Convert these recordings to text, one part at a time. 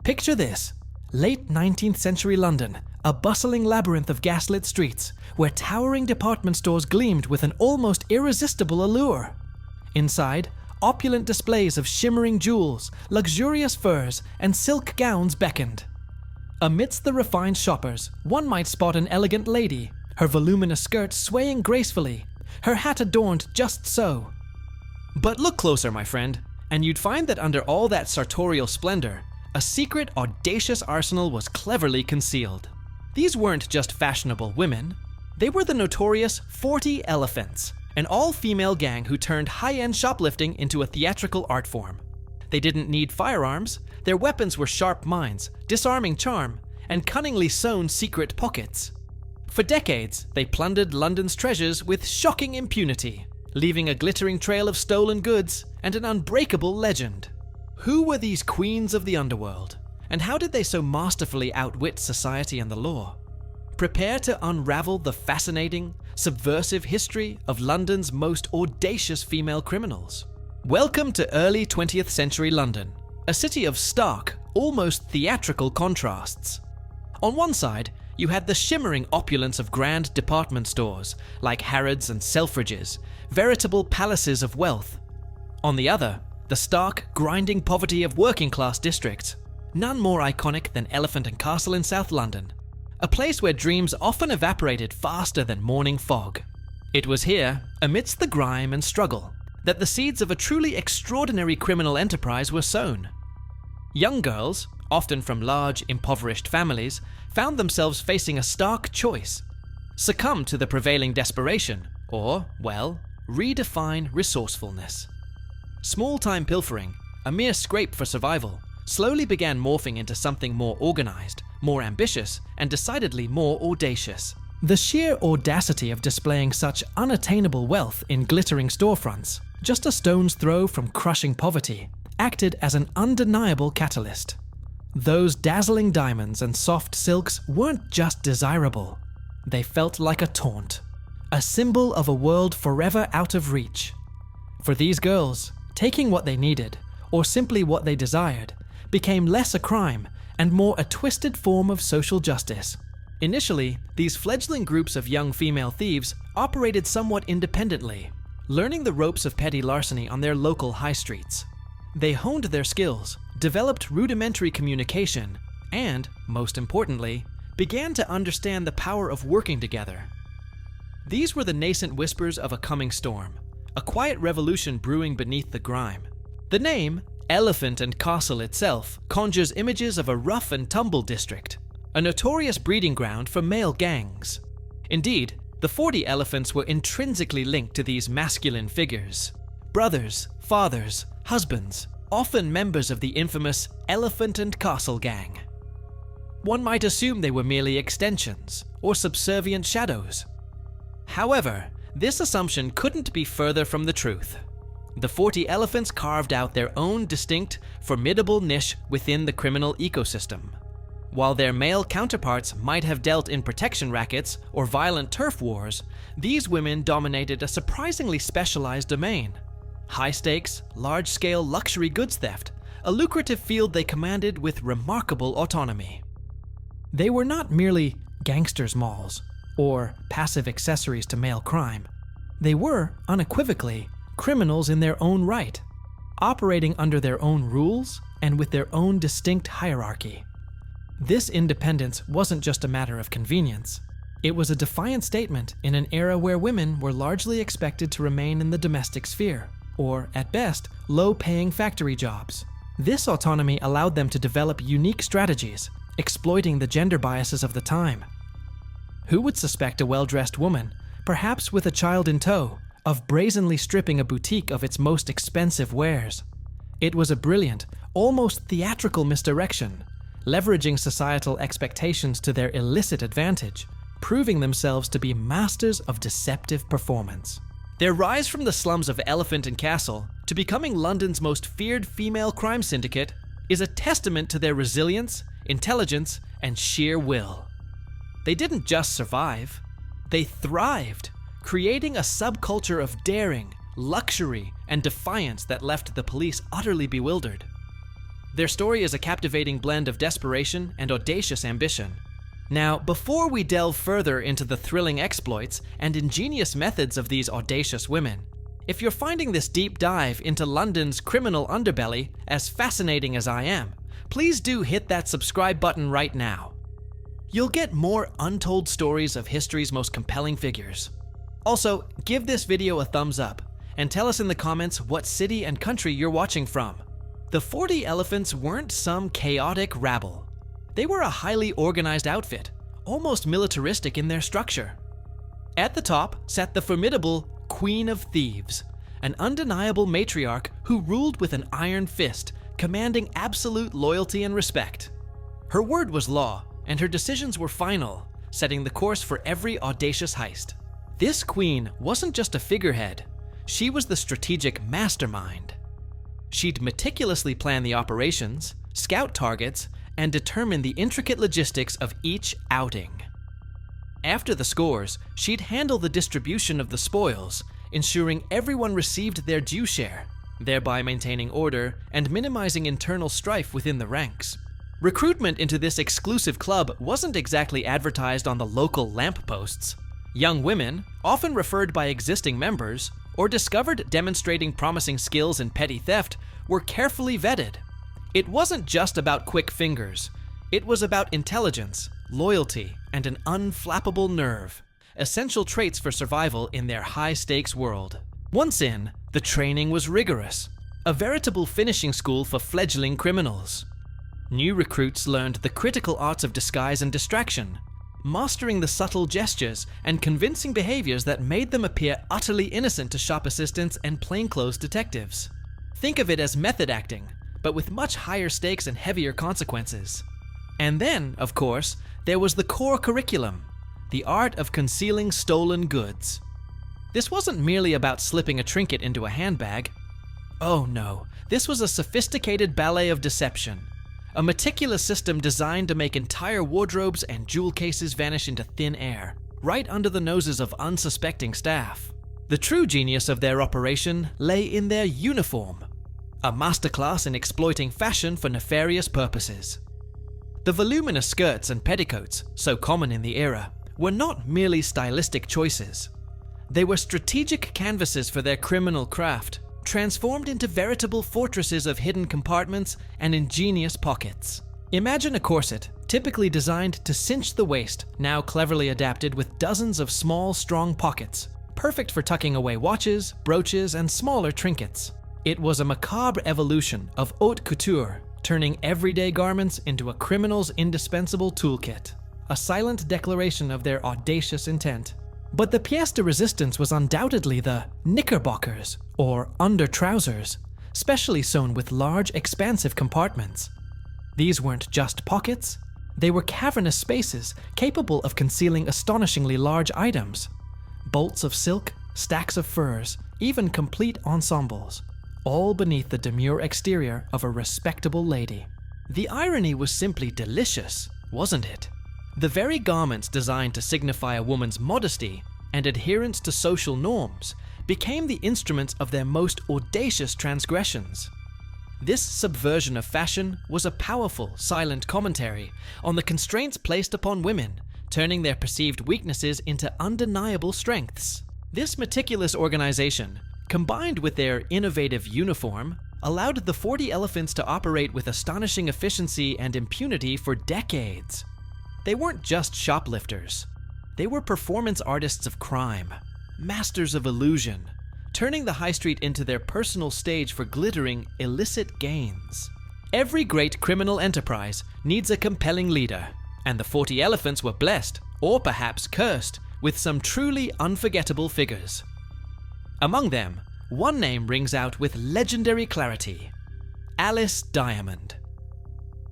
Picture this: late 19th century London, a bustling labyrinth of gaslit streets where towering department stores gleamed with an almost irresistible allure. Inside, opulent displays of shimmering jewels, luxurious furs, and silk gowns beckoned. Amidst the refined shoppers, one might spot an elegant lady, her voluminous skirt swaying gracefully, her hat adorned just so. But look closer, my friend, and you'd find that under all that sartorial splendor, a secret, audacious arsenal was cleverly concealed. These weren't just fashionable women. They were the notorious 40 Elephants, an all-female gang who turned high-end shoplifting into a theatrical art form. They didn't need firearms. Their weapons were sharp minds, disarming charm, and cunningly sewn secret pockets. For decades, they plundered London's treasures with shocking impunity, leaving a glittering trail of stolen goods and an unbreakable legend. Who were these queens of the underworld, and how did they so masterfully outwit society and the law? Prepare to unravel the fascinating, subversive history of London's most audacious female criminals. Welcome to early 20th century London, a city of stark, almost theatrical contrasts. On one side, you had the shimmering opulence of grand department stores like Harrods and Selfridges, veritable palaces of wealth. On the other, the stark, grinding poverty of working-class districts, none more iconic than Elephant and Castle in South London, a place where dreams often evaporated faster than morning fog. It was here, amidst the grime and struggle, that the seeds of a truly extraordinary criminal enterprise were sown. Young girls, often from large, impoverished families, found themselves facing a stark choice: succumb to the prevailing desperation, or, well, redefine resourcefulness. Small-time pilfering, a mere scrape for survival, slowly began morphing into something more organized, more ambitious, and decidedly more audacious. The sheer audacity of displaying such unattainable wealth in glittering storefronts, just a stone's throw from crushing poverty, acted as an undeniable catalyst. Those dazzling diamonds and soft silks weren't just desirable. They felt like a taunt, a symbol of a world forever out of reach. For these girls, taking what they needed, or simply what they desired, became less a crime and more a twisted form of social justice. Initially, these fledgling groups of young female thieves operated somewhat independently, learning the ropes of petty larceny on their local high streets. They honed their skills, developed rudimentary communication, and, most importantly, began to understand the power of working together. These were the nascent whispers of a coming storm, a quiet revolution brewing beneath the grime. The name, Elephant and Castle itself, conjures images of a rough and tumble district, a notorious breeding ground for male gangs. Indeed, the 40 Elephants were intrinsically linked to these masculine figures: brothers, fathers, husbands, often members of the infamous Elephant and Castle gang. One might assume they were merely extensions, or subservient shadows. However, this assumption couldn't be further from the truth. The 40 Elephants carved out their own distinct, formidable niche within the criminal ecosystem. While their male counterparts might have dealt in protection rackets or violent turf wars, these women dominated a surprisingly specialized domain: high-stakes, large-scale luxury goods theft, a lucrative field they commanded with remarkable autonomy. They were not merely gangsters' malls, or passive accessories to male crime. They were, unequivocally, criminals in their own right, operating under their own rules and with their own distinct hierarchy. This independence wasn't just a matter of convenience. It was a defiant statement in an era where women were largely expected to remain in the domestic sphere, or, at best, low-paying factory jobs. This autonomy allowed them to develop unique strategies, exploiting the gender biases of the time. Who would suspect a well-dressed woman, perhaps with a child in tow, of brazenly stripping a boutique of its most expensive wares? It was a brilliant, almost theatrical misdirection, leveraging societal expectations to their illicit advantage, proving themselves to be masters of deceptive performance. Their rise from the slums of Elephant and Castle to becoming London's most feared female crime syndicate is a testament to their resilience, intelligence, and sheer will. They didn't just survive, they thrived, creating a subculture of daring, luxury, and defiance that left the police utterly bewildered. Their story is a captivating blend of desperation and audacious ambition. Now, before we delve further into the thrilling exploits and ingenious methods of these audacious women, if you're finding this deep dive into London's criminal underbelly as fascinating as I am, please do hit that subscribe button right now. You'll get more untold stories of history's most compelling figures. Also, give this video a thumbs up and tell us in the comments what city and country you're watching from. The 40 Elephants weren't some chaotic rabble. They were a highly organized outfit, almost militaristic in their structure. At the top sat the formidable Queen of Thieves, an undeniable matriarch who ruled with an iron fist, commanding absolute loyalty and respect. Her word was law, and her decisions were final, setting the course for every audacious heist. This queen wasn't just a figurehead, she was the strategic mastermind. She'd meticulously plan the operations, scout targets, and determine the intricate logistics of each outing. After the scores, she'd handle the distribution of the spoils, ensuring everyone received their due share, thereby maintaining order and minimizing internal strife within the ranks. Recruitment into this exclusive club wasn't exactly advertised on the local lampposts. Young women, often referred by existing members, or discovered demonstrating promising skills in petty theft, were carefully vetted. It wasn't just about quick fingers. It was about intelligence, loyalty, and an unflappable nerve, essential traits for survival in their high-stakes world. Once in, the training was rigorous, a veritable finishing school for fledgling criminals. New recruits learned the critical arts of disguise and distraction, mastering the subtle gestures and convincing behaviors that made them appear utterly innocent to shop assistants and plainclothes detectives. Think of it as method acting, but with much higher stakes and heavier consequences. And then, of course, there was the core curriculum, the art of concealing stolen goods. This wasn't merely about slipping a trinket into a handbag. Oh no, this was a sophisticated ballet of deception, a meticulous system designed to make entire wardrobes and jewel cases vanish into thin air, right under the noses of unsuspecting staff. The true genius of their operation lay in their uniform, a masterclass in exploiting fashion for nefarious purposes. The voluminous skirts and petticoats, so common in the era, were not merely stylistic choices. They were strategic canvases for their criminal craft, transformed into veritable fortresses of hidden compartments and ingenious pockets. Imagine a corset, typically designed to cinch the waist, now cleverly adapted with dozens of small, strong pockets, perfect for tucking away watches, brooches, and smaller trinkets. It was a macabre evolution of haute couture, turning everyday garments into a criminal's indispensable toolkit, a silent declaration of their audacious intent. But the pièce de résistance was undoubtedly the knickerbockers, or under-trousers, specially sewn with large, expansive compartments. These weren't just pockets, they were cavernous spaces capable of concealing astonishingly large items. Bolts of silk, stacks of furs, even complete ensembles, all beneath the demure exterior of a respectable lady. The irony was simply delicious, wasn't it? The very garments designed to signify a woman's modesty and adherence to social norms became the instruments of their most audacious transgressions. This subversion of fashion was a powerful, silent commentary on the constraints placed upon women, turning their perceived weaknesses into undeniable strengths. This meticulous organization, combined with their innovative uniform, allowed the 40 Elephants to operate with astonishing efficiency and impunity for decades. They weren't just shoplifters. They were performance artists of crime, masters of illusion, turning the high street into their personal stage for glittering, illicit gains. Every great criminal enterprise needs a compelling leader, and the 40 Elephants were blessed, or perhaps cursed, with some truly unforgettable figures. Among them, one name rings out with legendary clarity: Alice Diamond.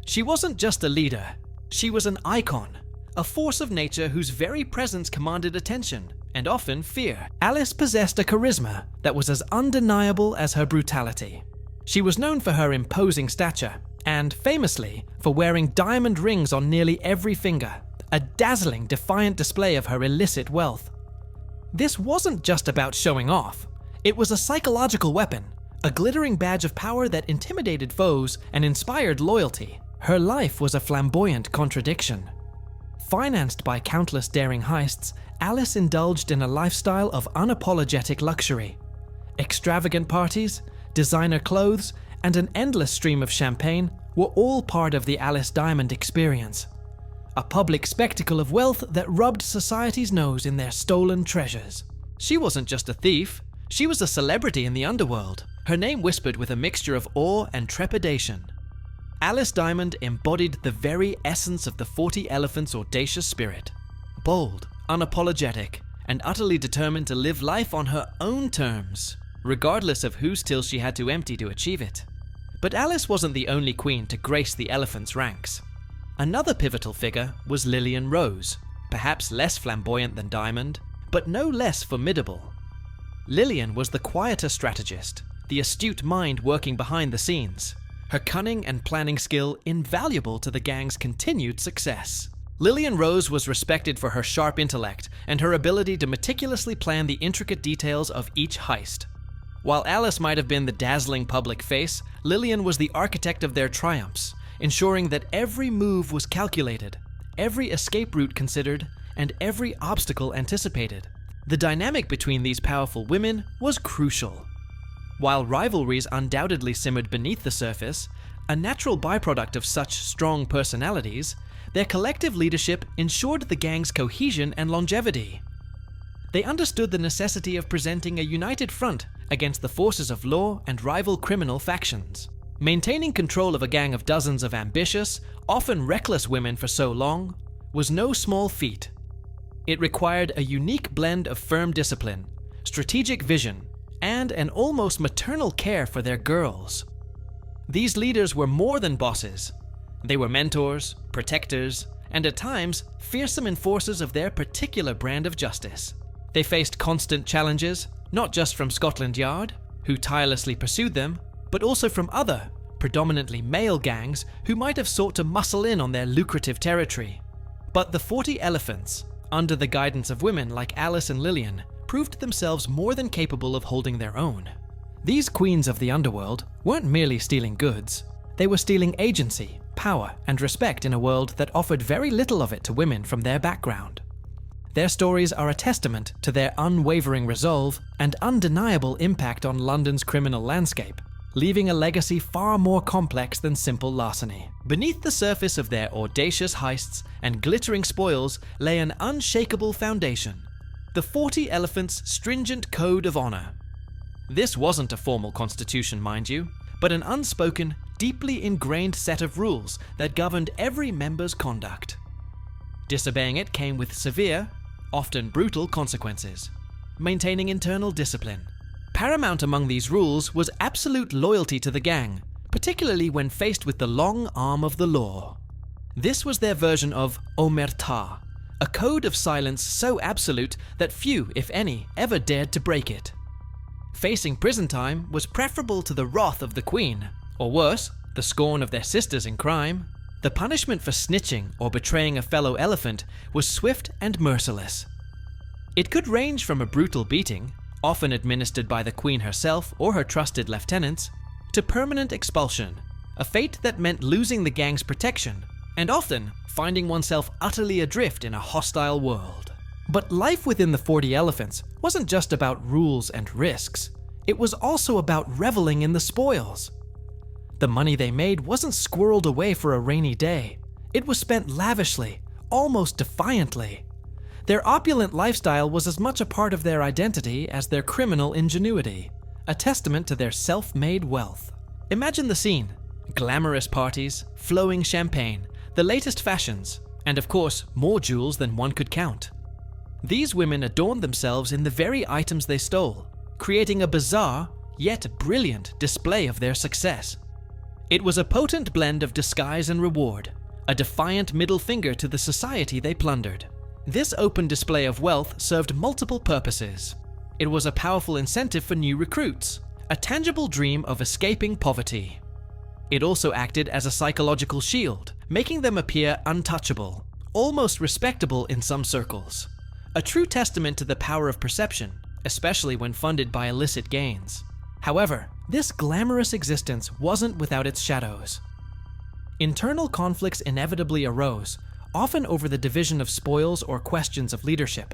She wasn't just a leader, she was an icon, a force of nature whose very presence commanded attention, and often fear. Alice possessed a charisma that was as undeniable as her brutality. She was known for her imposing stature, and famously for wearing diamond rings on nearly every finger, a dazzling, defiant display of her illicit wealth. This wasn't just about showing off. It was a psychological weapon, a glittering badge of power that intimidated foes and inspired loyalty. Her life was a flamboyant contradiction. Financed by countless daring heists, Alice indulged in a lifestyle of unapologetic luxury. Extravagant parties, designer clothes, and an endless stream of champagne were all part of the Alice Diamond experience. A public spectacle of wealth that rubbed society's nose in their stolen treasures. She wasn't just a thief, she was a celebrity in the underworld, her name whispered with a mixture of awe and trepidation. Alice Diamond embodied the very essence of the 40 Elephants' audacious spirit. Bold, unapologetic, and utterly determined to live life on her own terms, regardless of whose till she had to empty to achieve it. But Alice wasn't the only queen to grace the Elephants' ranks. Another pivotal figure was Lillian Rose, perhaps less flamboyant than Diamond, but no less formidable. Lillian was the quieter strategist, the astute mind working behind the scenes, her cunning and planning skill invaluable to the gang's continued success. Lillian Rose was respected for her sharp intellect and her ability to meticulously plan the intricate details of each heist. While Alice might have been the dazzling public face, Lillian was the architect of their triumphs, ensuring that every move was calculated, every escape route considered, and every obstacle anticipated. The dynamic between these powerful women was crucial. While rivalries undoubtedly simmered beneath the surface, a natural byproduct of such strong personalities, their collective leadership ensured the gang's cohesion and longevity. They understood the necessity of presenting a united front against the forces of law and rival criminal factions. Maintaining control of a gang of dozens of ambitious, often reckless women for so long was no small feat. It required a unique blend of firm discipline, strategic vision, and an almost maternal care for their girls. These leaders were more than bosses. They were mentors, protectors, and at times, fearsome enforcers of their particular brand of justice. They faced constant challenges, not just from Scotland Yard, who tirelessly pursued them, but also from other, predominantly male gangs who might have sought to muscle in on their lucrative territory. But the 40 Elephants, under the guidance of women like Alice and Lillian, proved themselves more than capable of holding their own. These queens of the underworld weren't merely stealing goods, they were stealing agency, power, and respect in a world that offered very little of it to women from their background. Their stories are a testament to their unwavering resolve and undeniable impact on London's criminal landscape, leaving a legacy far more complex than simple larceny. Beneath the surface of their audacious heists and glittering spoils lay an unshakable foundation: the 40 Elephants' stringent code of honor. This wasn't a formal constitution, mind you, but an unspoken, deeply ingrained set of rules that governed every member's conduct. Disobeying it came with severe, often brutal consequences. Maintaining internal discipline. Paramount among these rules was absolute loyalty to the gang, particularly when faced with the long arm of the law. This was their version of omerta, a code of silence so absolute that few, if any, ever dared to break it. Facing prison time was preferable to the wrath of the Queen, or worse, the scorn of their sisters in crime. The punishment for snitching or betraying a fellow elephant was swift and merciless. It could range from a brutal beating, often administered by the Queen herself or her trusted lieutenants, to permanent expulsion, a fate that meant losing the gang's protection, and often finding oneself utterly adrift in a hostile world. But life within the 40 Elephants wasn't just about rules and risks, it was also about reveling in the spoils. The money they made wasn't squirreled away for a rainy day. It was spent lavishly, almost defiantly. Their opulent lifestyle was as much a part of their identity as their criminal ingenuity, a testament to their self-made wealth. Imagine the scene: glamorous parties, flowing champagne, the latest fashions, and of course, more jewels than one could count. These women adorned themselves in the very items they stole, creating a bizarre, yet brilliant display of their success. It was a potent blend of disguise and reward, a defiant middle finger to the society they plundered. This open display of wealth served multiple purposes. It was a powerful incentive for new recruits, a tangible dream of escaping poverty. It also acted as a psychological shield, making them appear untouchable, almost respectable in some circles. A true testament to the power of perception, especially when funded by illicit gains. However, this glamorous existence wasn't without its shadows. Internal conflicts inevitably arose, often over the division of spoils or questions of leadership.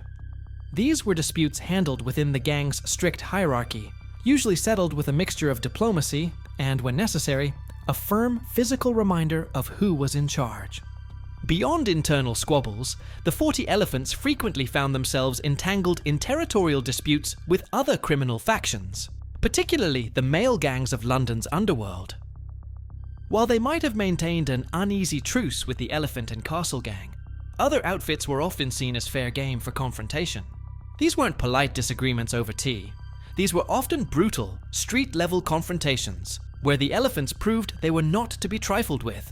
These were disputes handled within the gang's strict hierarchy, usually settled with a mixture of diplomacy and, when necessary, a firm physical reminder of who was in charge. Beyond internal squabbles, the 40 Elephants frequently found themselves entangled in territorial disputes with other criminal factions, particularly the male gangs of London's underworld. While they might have maintained an uneasy truce with the Elephant and Castle gang, other outfits were often seen as fair game for confrontation. These weren't polite disagreements over tea. These were often brutal, street-level confrontations, where the Elephants proved they were not to be trifled with.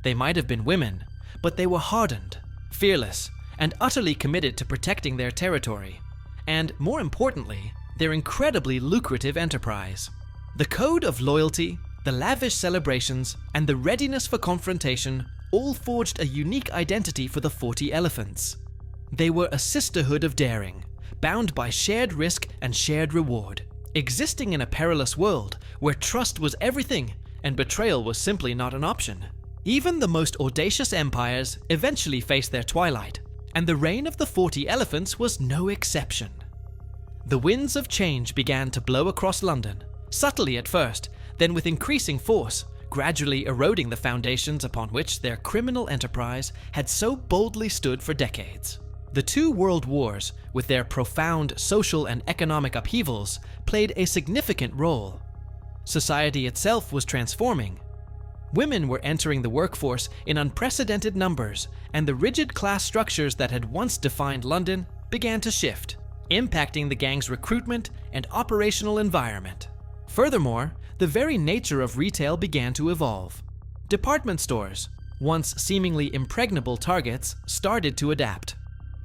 They might have been women, but they were hardened, fearless, and utterly committed to protecting their territory, and, more importantly, their incredibly lucrative enterprise. The code of loyalty, the lavish celebrations, and the readiness for confrontation all forged a unique identity for the 40 Elephants. They were a sisterhood of daring, bound by shared risk and shared reward, existing in a perilous world where trust was everything and betrayal was simply not an option. Even the most audacious empires eventually faced their twilight, and the reign of the 40 Elephants was no exception. The winds of change began to blow across London, subtly at first, then with increasing force, gradually eroding the foundations upon which their criminal enterprise had so boldly stood for decades. The two world wars, with their profound social and economic upheavals, played a significant role. Society itself was transforming. Women were entering the workforce in unprecedented numbers, and the rigid class structures that had once defined London began to shift, impacting the gang's recruitment and operational environment. Furthermore, the very nature of retail began to evolve. Department stores, once seemingly impregnable targets, started to adapt.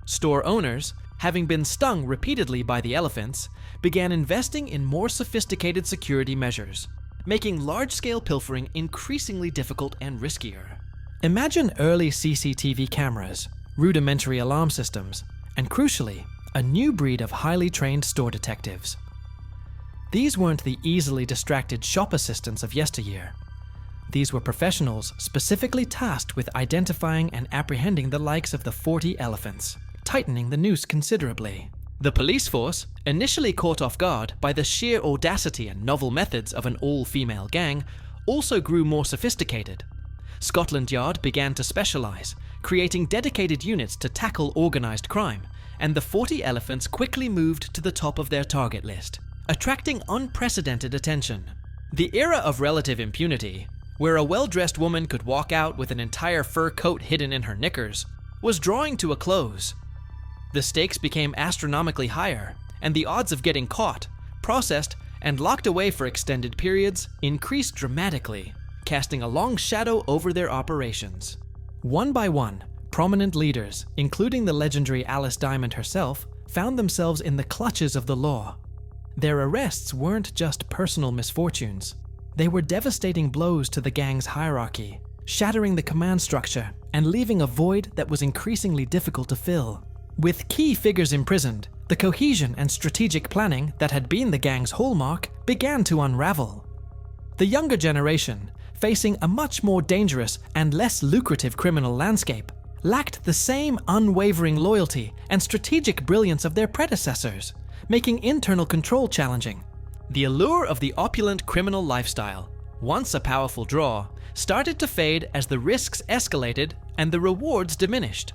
Store owners, having been stung repeatedly by the Elephants, began investing in more sophisticated security measures, making large-scale pilfering increasingly difficult and riskier. Imagine early CCTV cameras, rudimentary alarm systems, and crucially, a new breed of highly trained store detectives. These weren't the easily distracted shop assistants of yesteryear. These were professionals specifically tasked with identifying and apprehending the likes of the 40 Elephants, tightening the noose considerably. The police force, initially caught off guard by the sheer audacity and novel methods of an all-female gang, also grew more sophisticated. Scotland Yard began to specialize, creating dedicated units to tackle organized crime, and the 40 Elephants quickly moved to the top of their target list, attracting unprecedented attention. The era of relative impunity, where a well-dressed woman could walk out with an entire fur coat hidden in her knickers, was drawing to a close. The stakes became astronomically higher, and the odds of getting caught, processed, and locked away for extended periods increased dramatically, casting a long shadow over their operations. One by one, prominent leaders, including the legendary Alice Diamond herself, found themselves in the clutches of the law. Their arrests weren't just personal misfortunes. They were devastating blows to the gang's hierarchy, shattering the command structure and leaving a void that was increasingly difficult to fill. With key figures imprisoned, the cohesion and strategic planning that had been the gang's hallmark began to unravel. The younger generation, facing a much more dangerous and less lucrative criminal landscape, lacked the same unwavering loyalty and strategic brilliance of their predecessors, making internal control challenging. The allure of the opulent criminal lifestyle, once a powerful draw, started to fade as the risks escalated and the rewards diminished.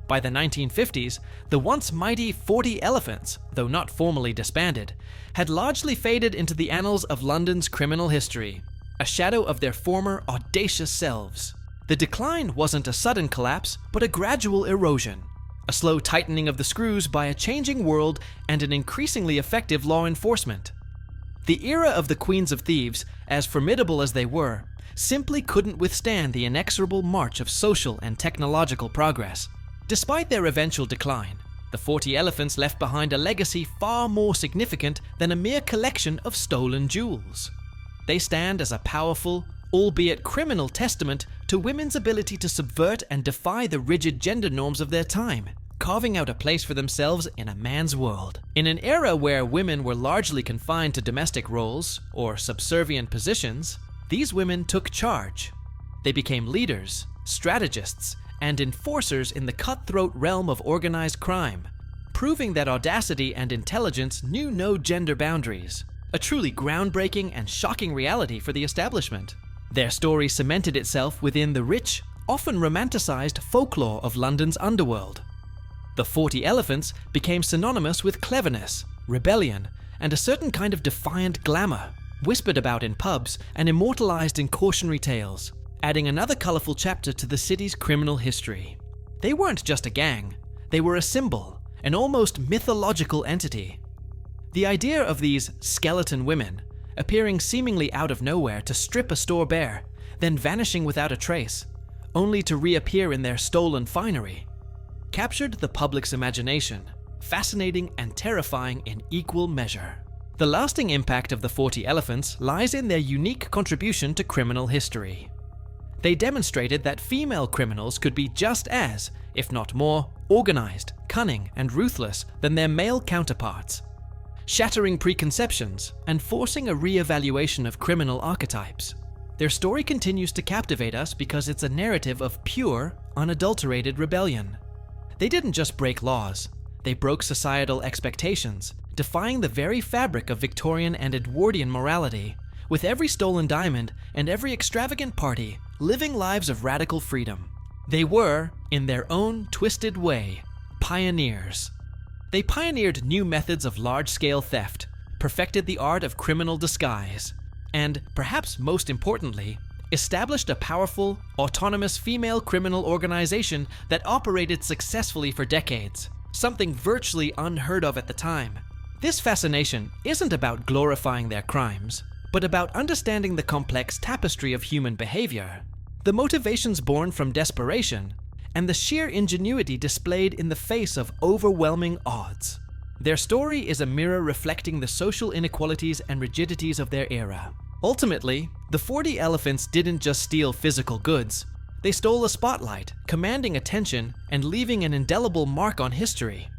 By the 1950s, the once mighty 40 Elephants, though not formally disbanded, had largely faded into the annals of London's criminal history, a shadow of their former audacious selves. The decline wasn't a sudden collapse, but a gradual erosion, a slow tightening of the screws by a changing world and an increasingly effective law enforcement. The era of the Queens of Thieves, as formidable as they were, simply couldn't withstand the inexorable march of social and technological progress. Despite their eventual decline, the 40 Elephants left behind a legacy far more significant than a mere collection of stolen jewels. They stand as a powerful, albeit criminal testament to women's ability to subvert and defy the rigid gender norms of their time, carving out a place for themselves in a man's world. In an era where women were largely confined to domestic roles or subservient positions, these women took charge. They became leaders, strategists, and enforcers in the cutthroat realm of organized crime, proving that audacity and intelligence knew no gender boundaries, a truly groundbreaking and shocking reality for the establishment. Their story cemented itself within the rich, often romanticized folklore of London's underworld. The 40 Elephants became synonymous with cleverness, rebellion, and a certain kind of defiant glamour, whispered about in pubs and immortalized in cautionary tales, adding another colorful chapter to the city's criminal history. They weren't just a gang, they were a symbol, an almost mythological entity. The idea of these skeleton women, appearing seemingly out of nowhere to strip a store bare, then vanishing without a trace, only to reappear in their stolen finery, captured the public's imagination, fascinating and terrifying in equal measure. The lasting impact of the 40 Elephants lies in their unique contribution to criminal history. They demonstrated that female criminals could be just as, if not more, organized, cunning, and ruthless than their male counterparts, shattering preconceptions and forcing a re-evaluation of criminal archetypes. Their story continues to captivate us because it's a narrative of pure, unadulterated rebellion. They didn't just break laws, they broke societal expectations, defying the very fabric of Victorian and Edwardian morality, with every stolen diamond and every extravagant party living lives of radical freedom. They were, in their own twisted way, pioneers. They pioneered new methods of large-scale theft, perfected the art of criminal disguise, and, perhaps most importantly, established a powerful, autonomous female criminal organization that operated successfully for decades, something virtually unheard of at the time. This fascination isn't about glorifying their crimes, but about understanding the complex tapestry of human behavior, the motivations born from desperation, and the sheer ingenuity displayed in the face of overwhelming odds. Their story is a mirror reflecting the social inequalities and rigidities of their era. Ultimately, the 40 Elephants didn't just steal physical goods. They stole a spotlight, commanding attention and leaving an indelible mark on history.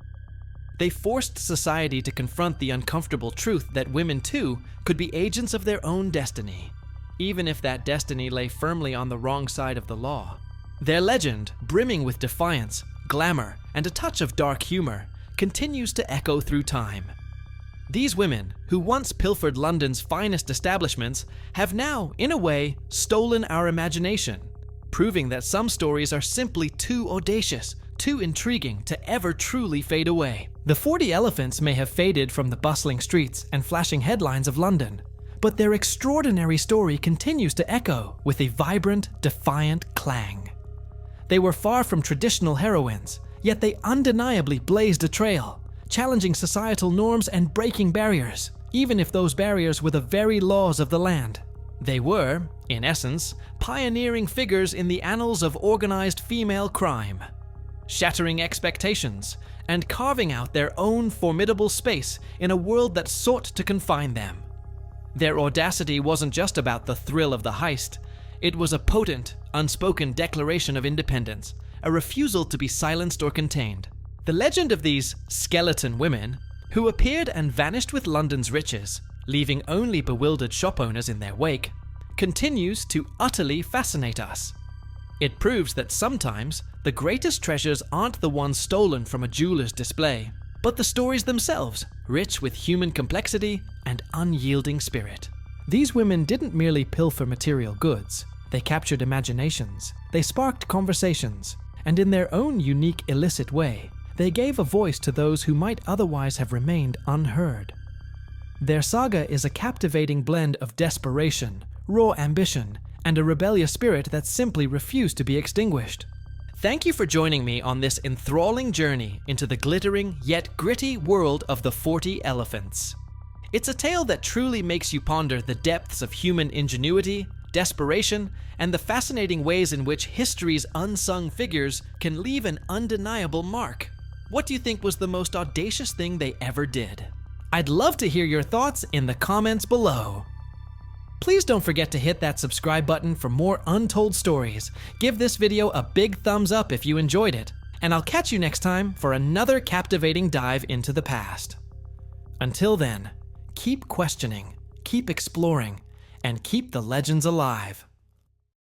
They forced society to confront the uncomfortable truth that women too could be agents of their own destiny, even if that destiny lay firmly on the wrong side of the law. Their legend, brimming with defiance, glamour, and a touch of dark humor, continues to echo through time. These women, who once pilfered London's finest establishments, have now, in a way, stolen our imagination, proving that some stories are simply too audacious, too intriguing to ever truly fade away. The 40 Elephants may have faded from the bustling streets and flashing headlines of London, but their extraordinary story continues to echo with a vibrant, defiant clang. They were far from traditional heroines, yet they undeniably blazed a trail, challenging societal norms and breaking barriers, even if those barriers were the very laws of the land. They were, in essence, pioneering figures in the annals of organized female crime, shattering expectations and carving out their own formidable space in a world that sought to confine them. Their audacity wasn't just about the thrill of the heist. It was a potent, unspoken declaration of independence, a refusal to be silenced or contained. The legend of these skeleton women, who appeared and vanished with London's riches, leaving only bewildered shop owners in their wake, continues to utterly fascinate us. It proves that sometimes the greatest treasures aren't the ones stolen from a jeweler's display, but the stories themselves, rich with human complexity and unyielding spirit. These women didn't merely pilfer material goods. They captured imaginations, they sparked conversations, and in their own unique illicit way, they gave a voice to those who might otherwise have remained unheard. Their saga is a captivating blend of desperation, raw ambition, and a rebellious spirit that simply refused to be extinguished. Thank you for joining me on this enthralling journey into the glittering yet gritty world of the 40 Elephants. It's a tale that truly makes you ponder the depths of human ingenuity, desperation, and the fascinating ways in which history's unsung figures can leave an undeniable mark. What do you think was the most audacious thing they ever did? I'd love to hear your thoughts in the comments below. Please don't forget to hit that subscribe button for more untold stories. Give this video a big thumbs up if you enjoyed it, And I'll catch you next time for another captivating dive into the past. Until then, keep questioning, keep exploring, and keep the legends alive.